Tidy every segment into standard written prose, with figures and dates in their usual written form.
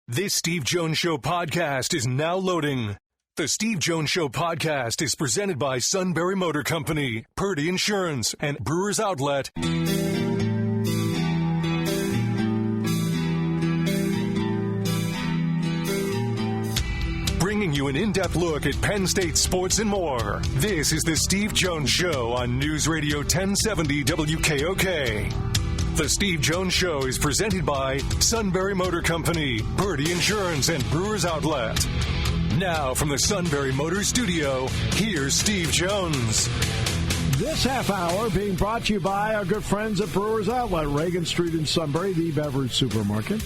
This Steve Jones Show podcast is now loading. The Steve Jones Show podcast is presented by Sunbury Motor Company, Purdy Insurance, and Brewers Outlet. Bringing you an in-depth look at Penn State sports and more. This is the Steve Jones Show on News Radio 1070 WKOK. The Steve Jones Show is presented by Sunbury Motor Company, Purdy Insurance, and Brewers Outlet. Now from the Sunbury Motor Studio, here's Steve Jones. This half hour being brought to you by our good friends at Brewers Outlet, Reagan Street in Sunbury, the beverage supermarket.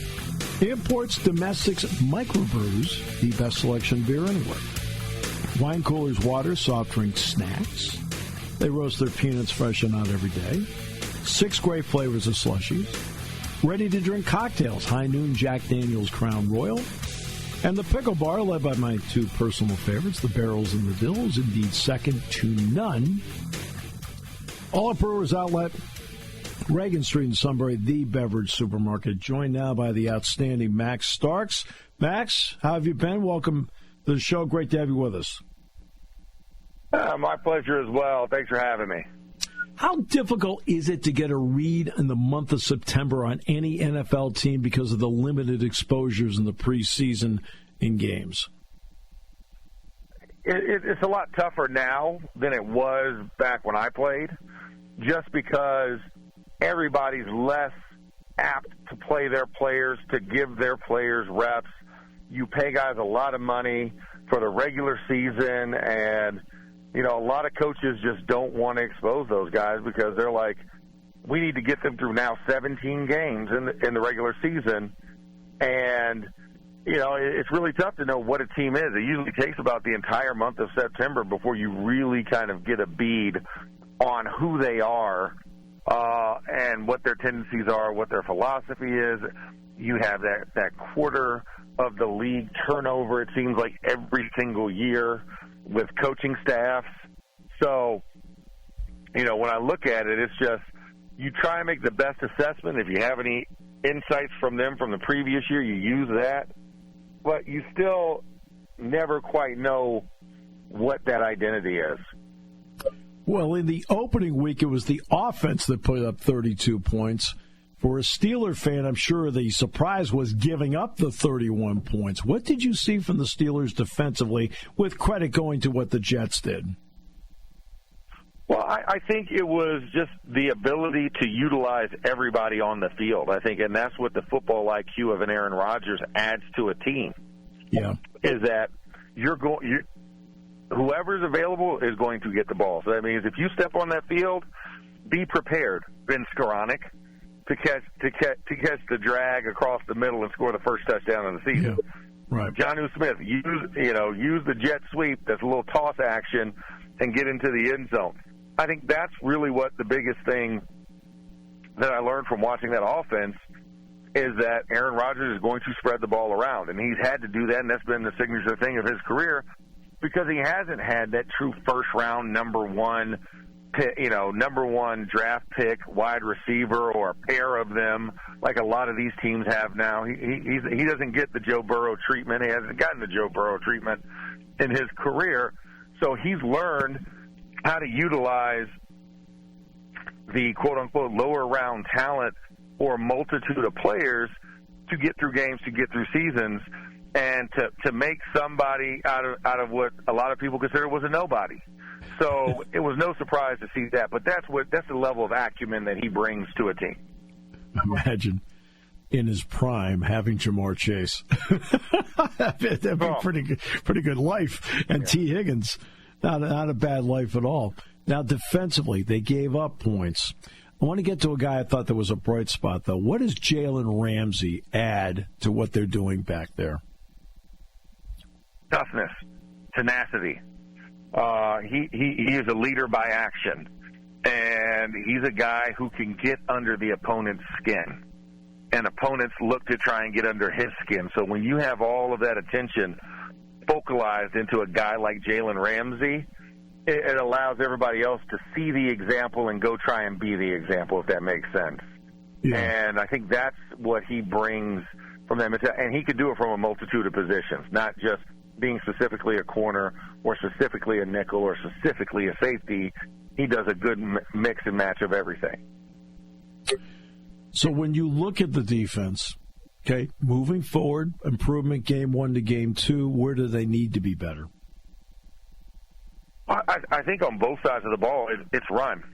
Imports, domestics, microbrews, the best selection beer anywhere. Wine coolers, water, soft drinks, snacks. They roast their peanuts fresh and out every day. 6 great flavors of slushies. Ready-to-drink cocktails, High Noon, Jack Daniel's Crown Royal. And the Pickle Bar, led by my two personal favorites, the Barrels and the Dills, indeed second to none. All at Brewers Outlet, Reagan Street in Sunbury, the beverage supermarket. Joined now by the outstanding Max Starks. Max, how have you been? Welcome to the show. Great to have you with us. My pleasure as well. Thanks for having me. How difficult is it to get a read in the month of September on any NFL team because of the limited exposures in the preseason in games? It's a lot tougher now than it was back when I played, just because everybody's less apt to play their players, to give their players reps. You pay guys a lot of money for the regular season, and you know, a lot of coaches just don't want to expose those guys because they're like, we need to get them through now 17 games in the regular season. And, you know, it's really tough to know what a team is. It usually takes about the entire month of September before you really kind of get a bead on who they are and what their tendencies are, what their philosophy is. You have that quarter of the league turnover, it seems like, every single year with coaching staffs. So, you know, when I look at it, it's just you try and make the best assessment. If you have any insights from them from the previous year, you use that. But you still never quite know what that identity is. Well, in the opening week, it was the offense that put up 32 points. For a Steeler fan, I'm sure the surprise was giving up the 31 points. What did you see from the Steelers defensively, with credit going to what the Jets did? Well, I think it was just the ability to utilize everybody on the field, I think, and that's what the football IQ of an Aaron Rodgers adds to a team. Yeah. Is that whoever's available is going to get the ball. So that means if you step on that field, be prepared, Ben Skoranek, to catch the drag across the middle and score the first touchdown of the season. Yeah, right. Jonnu Smith, use the jet sweep, that's a little toss action, and get into the end zone. I think that's really what the biggest thing that I learned from watching that offense is that Aaron Rodgers is going to spread the ball around, and he's had to do that, and that's been the signature thing of his career because he hasn't had that true first-round number one draft pick, wide receiver, or a pair of them, like a lot of these teams have now. He doesn't get the Joe Burrow treatment. He hasn't gotten the Joe Burrow treatment in his career. So he's learned how to utilize the quote-unquote lower-round talent or multitude of players to get through games, to get through seasons, and to make somebody out of what a lot of people consider was a nobody. So it was no surprise to see that, but that's the level of acumen that he brings to a team. Imagine in his prime having Jamar Chase. That'd be pretty good life. And yeah. T. Higgins, not a bad life at all. Now defensively, they gave up points. I want to get to a guy I thought that was a bright spot, though. What does Jalen Ramsey add to what they're doing back there? Toughness, tenacity. He is a leader by action, and he's a guy who can get under the opponent's skin, and opponents look to try and get under his skin. So when you have all of that attention focalized into a guy like Jalen Ramsey, it allows everybody else to see the example and go try and be the example, if that makes sense. Yeah. And I think that's what he brings from them. And he could do it from a multitude of positions, not just being specifically a corner or specifically a nickel or specifically a safety. He does a good mix and match of everything. So when you look at the defense, okay, moving forward, improvement game 1 to game 2, where do they need to be better? I think on both sides of the ball, it's run.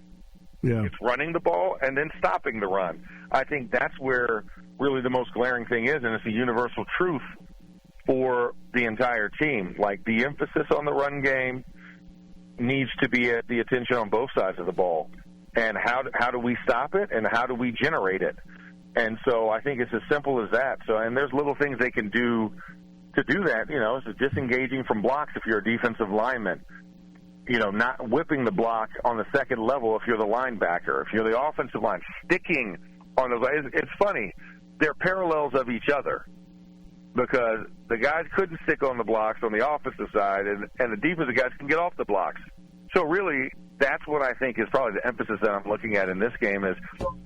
Yeah. It's running the ball and then stopping the run. I think that's where really the most glaring thing is, and it's a universal truth for the entire team. Like, the emphasis on the run game needs to be at the attention on both sides of the ball. And how do we stop it, and how do we generate it? And so I think it's as simple as that. So, and there's little things they can do to do that. You know, so disengaging from blocks if you're a defensive lineman. You know, not whipping the block on the second level if you're the linebacker. If you're the offensive line, sticking on those. It's funny. They're parallels of each other because the guys couldn't stick on the blocks on the offensive side, and the defensive guys can get off the blocks. So really, that's what I think is probably the emphasis that I'm looking at in this game is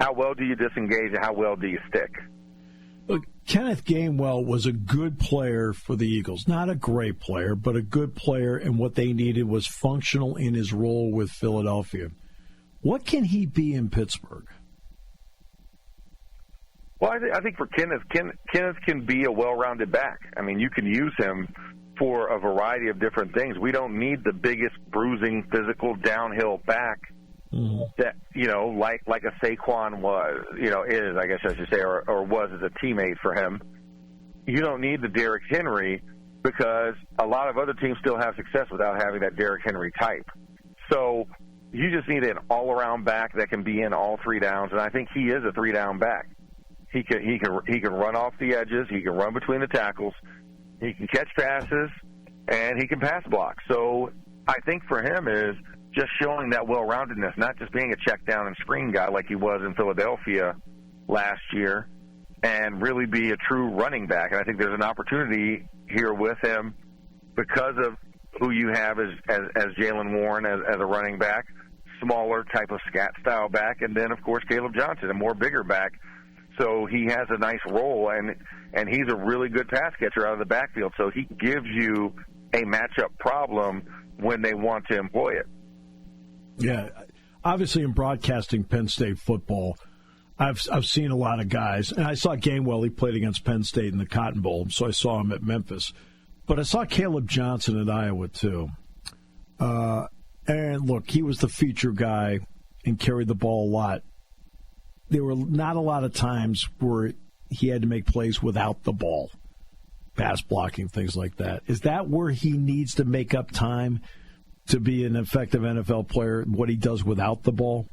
how well do you disengage and how well do you stick? Look, Kenneth Gainwell was a good player for the Eagles. Not a great player, but a good player, and what they needed was functional in his role with Philadelphia. What can he be in Pittsburgh? Well, I think for Kenneth can be a well-rounded back. I mean, you can use him for a variety of different things. We don't need the biggest bruising, physical, downhill back that, you know, like a Saquon was, you know, is, I guess I should say, or was as a teammate for him. You don't need the Derrick Henry because a lot of other teams still have success without having that Derrick Henry type. So you just need an all-around back that can be in all 3 downs, and I think he is a 3-down back. He can run off the edges. He can run between the tackles. He can catch passes, and he can pass block. So I think for him is just showing that well-roundedness, not just being a check down and screen guy like he was in Philadelphia last year, and really be a true running back. And I think there's an opportunity here with him because of who you have as Jaylen Warren as a running back, smaller type of scat style back, and then of course Caleb Johnson, a more bigger back. So he has a nice role, and he's a really good pass catcher out of the backfield. So he gives you a matchup problem when they want to employ it. Yeah, obviously in broadcasting Penn State football, I've seen a lot of guys, and I saw Gainwell. He played against Penn State in the Cotton Bowl, so I saw him at Memphis. But I saw Caleb Johnson at Iowa too. And look, he was the feature guy and carried the ball a lot. There were not a lot of times where he had to make plays without the ball, pass blocking, things like that. Is that where he needs to make up time to be an effective NFL player, what he does without the ball?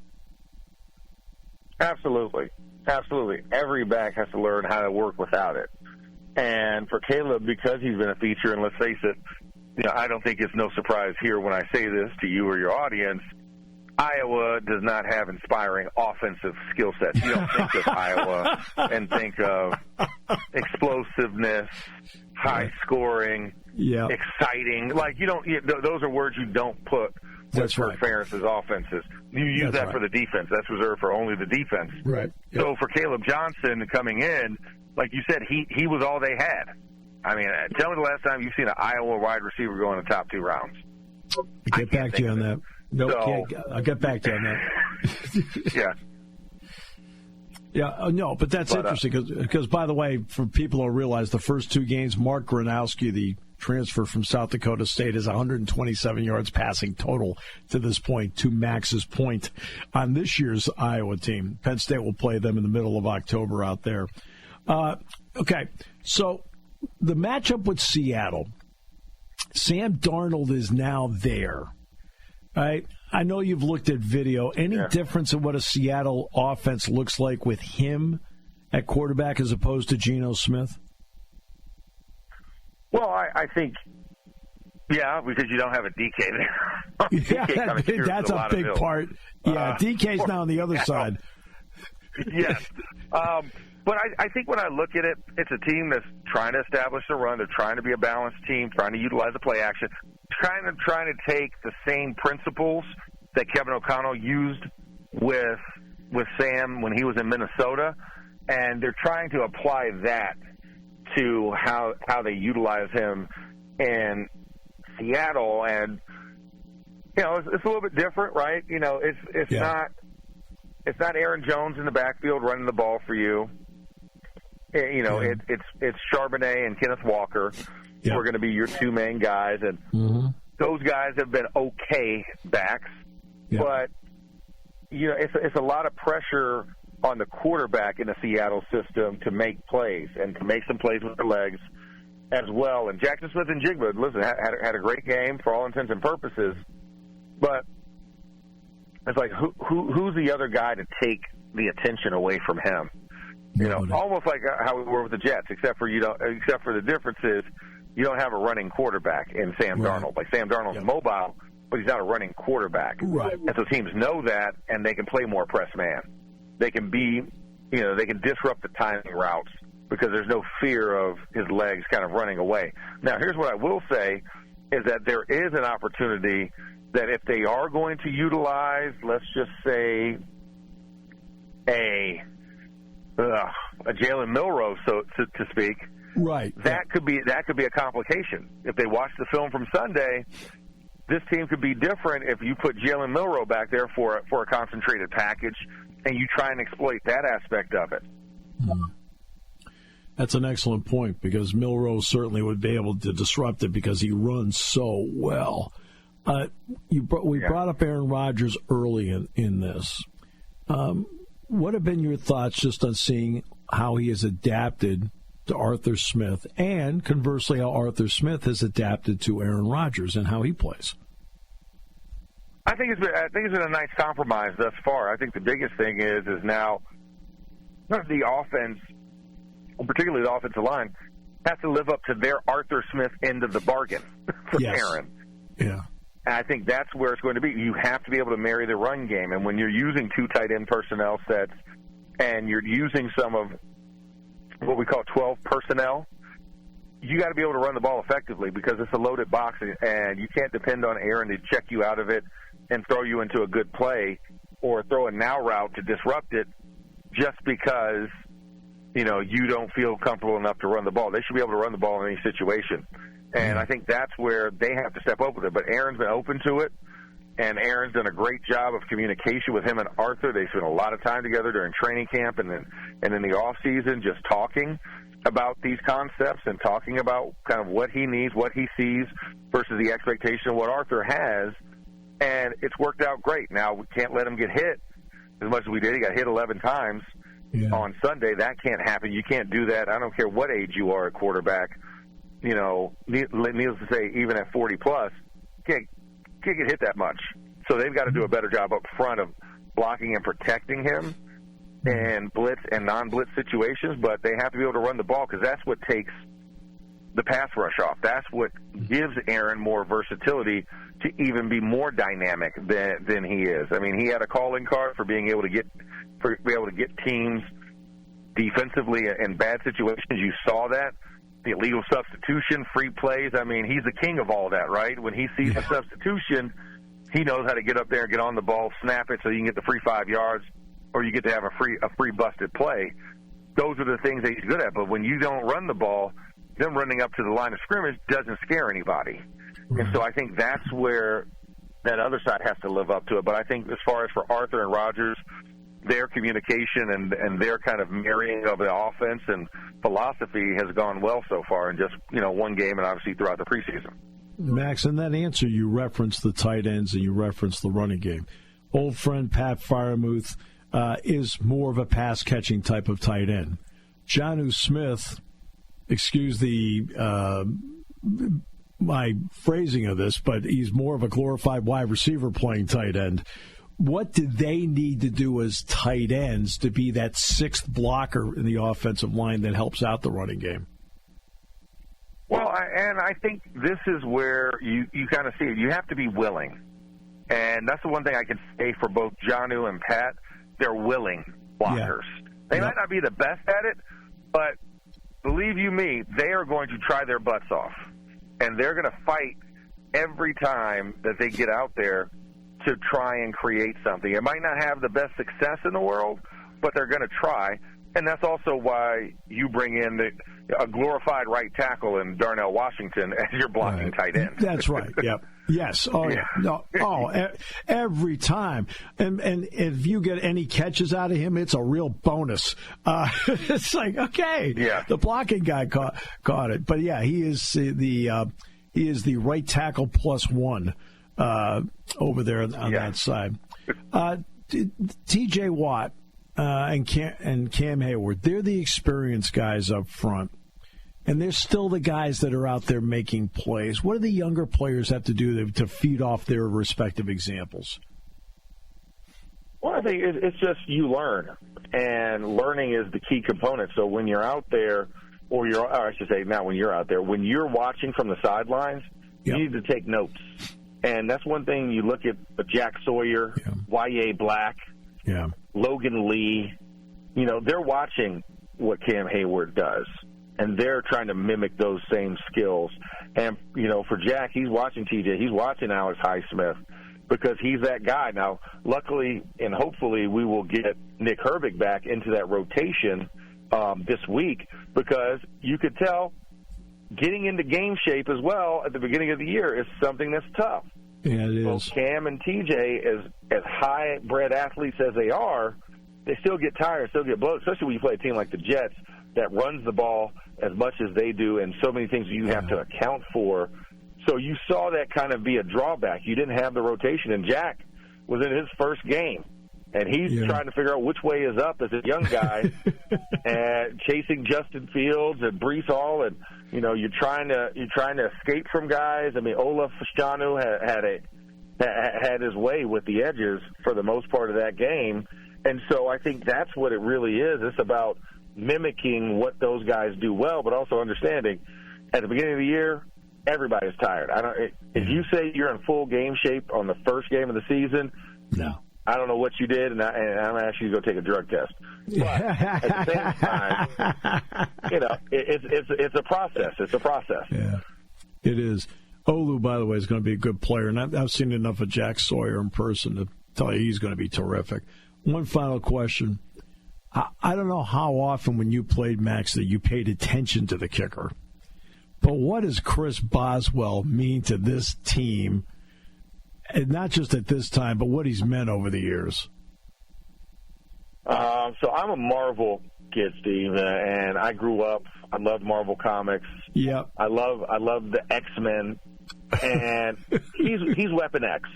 Absolutely. Absolutely. Every back has to learn how to work without it. And for Caleb, because he's been a feature, and let's face it, you know, I don't think it's no surprise here when I say this to you or your audience, Iowa does not have inspiring offensive skill sets. You don't think of Iowa and think of explosiveness, high scoring, exciting. Like, you don't. Those are words you don't put with Kirk Ferentz' offenses. You use that for the defense. That's reserved for only the defense. Right. Yep. So for Caleb Johnson coming in, like you said, he was all they had. I mean, tell me the last time you've seen an Iowa wide receiver go in the top 2 rounds. I'll get back to you on that. No, I'll get back to you on that. Yeah. Yeah, no, but that's interesting because, by the way, for people who realize the first 2 games, Mark Gronowski, the transfer from South Dakota State, is 127 yards passing total to this point, to Max's point on this year's Iowa team. Penn State will play them in the middle of October out there. Okay, so the matchup with Seattle, Sam Darnold is now there. Right. I know you've looked at video. Any difference in what a Seattle offense looks like with him at quarterback as opposed to Geno Smith? Well, I think, because you don't have a DK there. That's a big part. Yeah, DK's now on the other side. Yes. But I think when I look at it, it's a team that's trying to establish the run. They're trying to be a balanced team, trying to utilize the play action, trying to take the same principles that Kevin O'Connell used with Sam when he was in Minnesota, and they're trying to apply that to how they utilize him in Seattle, and it's a little bit different, right? It's not Aaron Jones in the backfield running the ball for you. It's Charbonnet and Kenneth Walker who are going to be your two main guys, and those guys have been okay backs, but it's a lot of pressure on the quarterback in the Seattle system to make plays and to make some plays with their legs as well. And Jackson Smith and Jigba, listen, had a great game for all intents and purposes, but it's like who's the other guy to take the attention away from him? Almost like how we were with the Jets, except for the difference is you don't have a running quarterback in Sam Darnold. Like Sam Darnold's mobile, but he's not a running quarterback. Right. And so teams know that, and they can play more press man. They can they can disrupt the timing routes because there's no fear of his legs kind of running away. Now, here's what I will say is that there is an opportunity that if they are going to utilize, let's just say, a Jalen Milroe, so to speak, right? That could be a complication. If they watch the film from Sunday, this team could be different if you put Jalen Milroe back there for a concentrated package, and you try and exploit that aspect of it. That's an excellent point, because Milroe certainly would be able to disrupt it because he runs so well. We brought up Aaron Rodgers early in this. What have been your thoughts just on seeing how he has adapted to Arthur Smith, and conversely how Arthur Smith has adapted to Aaron Rodgers and how he plays? I think it's been a nice compromise thus far. I think the biggest thing is now the offense, particularly the offensive line, has to live up to their Arthur Smith end of the bargain for Aaron. Yeah. And I think that's where it's going to be. You have to be able to marry the run game. And when you're using two tight end personnel sets and you're using some of what we call 12 personnel, you got to be able to run the ball effectively because it's a loaded box, and you can't depend on Aaron to check you out of it and throw you into a good play or throw a now route to disrupt it just because, you don't feel comfortable enough to run the ball. They should be able to run the ball in any situation. And I think that's where they have to step up with it. But Aaron's been open to it, and Aaron's done a great job of communication with him and Arthur. They spent a lot of time together during training camp and in the off season, just talking about these concepts and talking about kind of what he needs, what he sees versus the expectation of what Arthur has. And it's worked out great. Now, we can't let him get hit as much as we did. He got hit 11 times on Sunday. That can't happen. You can't do that. I don't care what age you are at quarterback. Needless to say, even at 40-plus, can't get hit that much. So they've got to do a better job up front of blocking and protecting him in blitz and non-blitz situations, but they have to be able to run the ball because that's what takes the pass rush off. That's what gives Aaron more versatility to even be more dynamic than he is. I mean, he had a calling card for being able to get teams defensively in bad situations. You saw that. The illegal substitution, free plays. I mean, he's the king of all that, right? When he sees a substitution, he knows how to get up there and get on the ball, snap it so you can get the free 5 yards, or you get to have a free busted play. Those are the things that he's good at. But when you don't run the ball, them running up to the line of scrimmage doesn't scare anybody. And so I think that's where that other side has to live up to it. But I think as far as for Arthur and Rodgers, their communication and their kind of marrying of the offense and philosophy has gone well so far in just, one game and obviously throughout the preseason. Max, in that answer, you referenced the tight ends and you referenced the running game. Old friend Pat Freiermuth is more of a pass-catching type of tight end. Jonnu Smith, excuse my phrasing of this, but he's more of a glorified wide receiver playing tight end. What do they need to do as tight ends to be that sixth blocker in the offensive line that helps out the running game? Well, I think this is where you kind of see it. You have to be willing. And that's the one thing I can say for both Jonnu and Pat. They're willing blockers. Yeah. They might not be the best at it, but believe you me, they are going to try their butts off. And they're going to fight every time that they get out there to try and create something. It might not have the best success in the world, but they're going to try And that's also why you bring in a glorified right tackle in Darnell Washington as your blocking tight end. That's right. Yep. Yes. Oh, yeah. No. Oh, every time. And if you get any catches out of him, it's a real bonus. It's like, okay, the blocking guy caught it. But yeah, he is the right tackle +1 over there on that side. T.J. Watt and Cam Hayward, they're the experienced guys up front. And they're still the guys that are out there making plays. What do the younger players have to do to feed off their respective examples? Well, I think it's just you learn. And learning is the key component. So when you're out there, or I should say not when you're out there, when you're watching from the sidelines, you need to take notes. And that's one thing you look at Jack Sawyer, Y.A. Black, Logan Lee. You know, they're watching what Cam Hayward does. And they're trying to mimic those same skills. And, you know, for Jack, he's watching TJ. He's watching Alex Highsmith because he's that guy. Now, luckily and hopefully we will get Nick Herbig back into that rotation this week because you could tell getting into game shape as well at the beginning of the year is something that's tough. Yeah, it is. Both Cam and TJ, as high-bred athletes as they are, they still get tired, still get bloated, especially when you play a team like the Jets that runs the ball as much as they do, and so many things you have to account for. So you saw that kind of be a drawback. You didn't have the rotation, and Jack was in his first game, and he's trying to figure out which way is up as a young guy, and chasing Justin Fields and Breece Hall, and you know you're trying to escape from guys. I mean, Olaf Fashanu had his way with the edges for the most part of that game, and so I think that's what it really is. It's about mimicking what those guys do well, but also understanding at the beginning of the year, everybody's tired. If you say you're in full game shape on the first game of the season, I don't know what you did, and I'm going to ask you to go take a drug test. But at the same time, you know, it's a process. It's a process. Yeah, it is. Olu, by the way, is going to be a good player, and I've seen enough of Jack Sawyer in person to tell you he's going to be terrific. One final question. I don't know how often when you played, Max, that you paid attention to the kicker. But what does Chris Boswell mean to this team, and not just at this time, but what he's meant over the years? So I'm a Marvel kid, Steve, and I grew up. I loved Marvel comics. Yep. I love the X-Men, and he's Weapon X.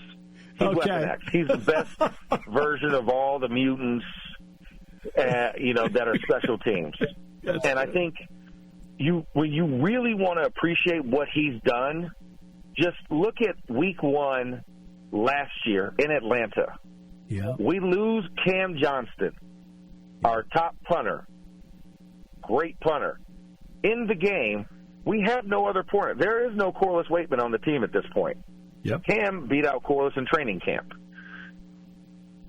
Weapon X. He's the best version of all the mutants. That are special teams. And I think when you really want to appreciate what he's done, just look at week 1 last year in Atlanta. Yeah. We lose Cam Johnston, our top punter, great punter. In the game, we have no other punter. There is no Corliss Waitman on the team at this point. Yep. Cam beat out Corliss in training camp.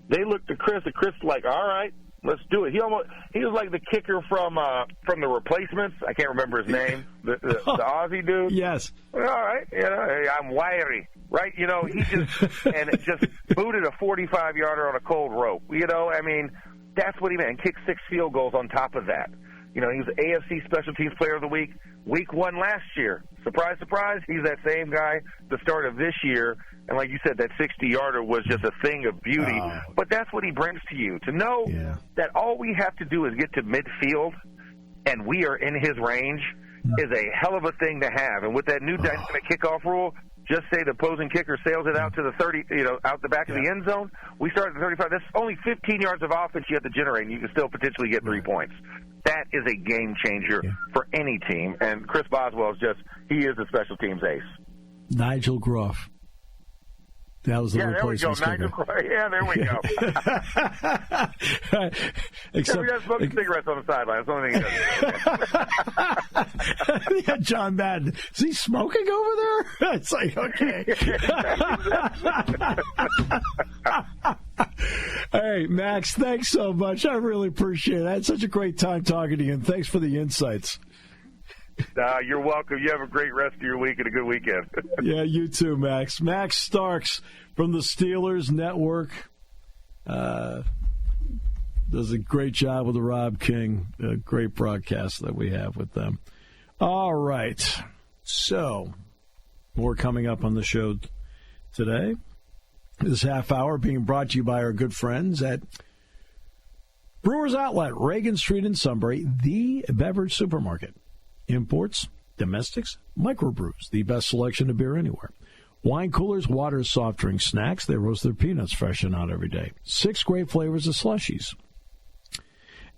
They looked at Chris, and Chris like, all right, let's do it. He was like the kicker from the Replacements. I can't remember his name. The Aussie dude. Yes. All right. You know, I'm wiry. Right. You know, he just booted a 45-yarder on a cold rope. You know, I mean, that's what he meant. And kicked 6 field goals on top of that. You know, he was AFC Special Teams Player of the Week, week 1 last year. Surprise, surprise. He's that same guy the start of this year. And like you said, that 60-yarder was just a thing of beauty. But that's what he brings to you. To know that all we have to do is get to midfield and we are in his range is a hell of a thing to have. And with that new dynamic kickoff rule, just say the opposing kicker sails it out to the 30, out the back of the end zone. We start at the 35. That's only 15 yards of offense you have to generate, and you can still potentially get 3 points. That is a game changer for any team. And Chris Boswell he is a special teams ace. Nigel Groff. That was the replacement Nigel Groff. Yeah, there we go. Except we got smoking cigarettes on the sideline. That's the only thing he does. Yeah, John Madden. Is he smoking over there? It's like, okay. Hey, Max, thanks so much. I really appreciate it. I had such a great time talking to you, and thanks for the insights. You're welcome. You have a great rest of your week and a good weekend. Yeah, you too, Max. Max Starks from the Steelers Network. does a great job with the Rob King. A great broadcast that we have with them. All right. So, more coming up on the show today. This half hour being brought to you by our good friends at Brewers Outlet, Reagan Street in Sunbury, the beverage supermarket. Imports, domestics, microbrews, the best selection of beer anywhere. Wine coolers, waters, soft drinks, snacks. They roast their peanuts fresh and out every day. 6 great flavors of slushies.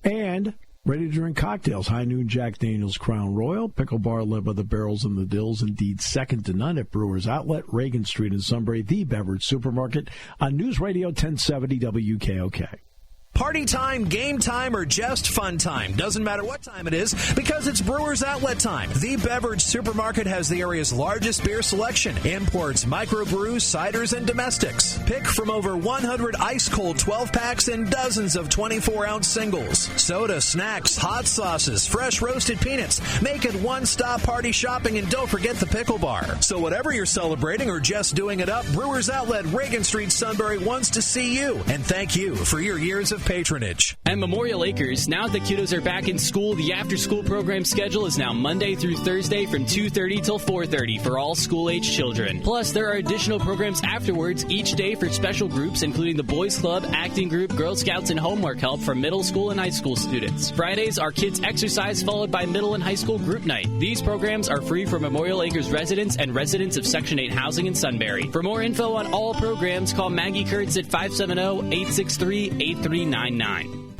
And ready-to-drink cocktails. High Noon Jack Daniel's Crown Royal. Pickle Bar led by the Barrels and the Dills. Indeed, second to none at Brewers Outlet, Reagan Street in Sunbury, the beverage supermarket on News Radio 1070 WKOK. Party time, game time, or just fun time. Doesn't matter what time it is because it's Brewers Outlet time. The beverage supermarket has the area's largest beer selection. Imports, microbrews, ciders, and domestics. Pick from over 100 ice-cold 12-packs and dozens of 24-ounce singles. Soda, snacks, hot sauces, fresh roasted peanuts. Make it one-stop party shopping, and don't forget the pickle bar. So whatever you're celebrating or just doing it up, Brewers Outlet, Reagan Street, Sunbury wants to see you. And thank you for your years of patronage. At Memorial Acres, now that kiddos are back in school, the after-school program schedule is now Monday through Thursday from 2:30 till 4:30 for all school-age children. Plus, there are additional programs afterwards each day for special groups, including the Boys Club, Acting Group, Girl Scouts, and homework help for middle school and high school students. Fridays are kids' exercise followed by middle and high school group night. These programs are free for Memorial Acres residents and residents of Section 8 housing in Sunbury. For more info on all programs, call Maggie Kurtz at 570-863-8399.